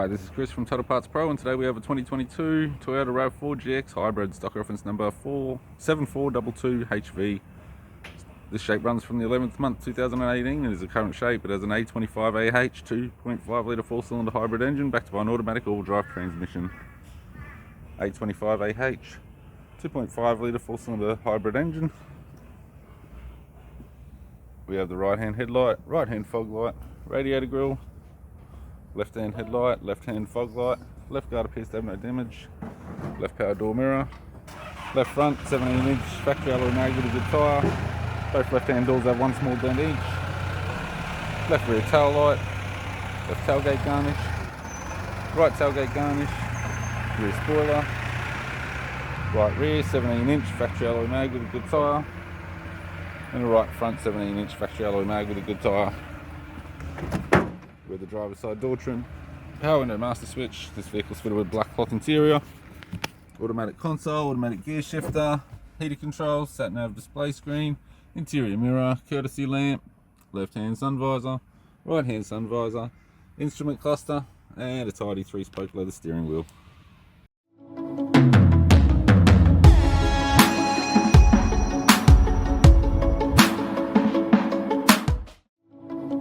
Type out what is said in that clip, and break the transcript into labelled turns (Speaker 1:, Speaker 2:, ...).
Speaker 1: Hi, this is Chris from Total Parts Pro, and today we have a 2022 Toyota RAV4 GX hybrid, stock reference number 7422HV. This shape runs from the 11th month 2018 and is the current shape. It has an A25AH 2.5 litre 4-cylinder hybrid engine backed by an automatic all drive transmission. A25AH 2.5 litre 4-cylinder hybrid engine. We have the right hand headlight, right hand fog light, radiator grille, left hand headlight, left hand fog light, left guard appears to have no damage, left power door mirror, left front 17-inch factory alloy mag with a good tyre, both left hand doors have one small dent each, left rear tail light, left tailgate garnish, right tailgate garnish, rear spoiler, right rear 17-inch factory alloy mag with a good tyre, and a right front 17-inch factory alloy mag with a good tyre. With the driver's side door trim, power window master switch. This vehicle is fitted with black cloth interior, automatic console, automatic gear shifter, heater controls, sat nav display screen, interior mirror, courtesy lamp, left hand sun visor, right hand sun visor, instrument cluster, and a tidy 3-spoke leather steering wheel.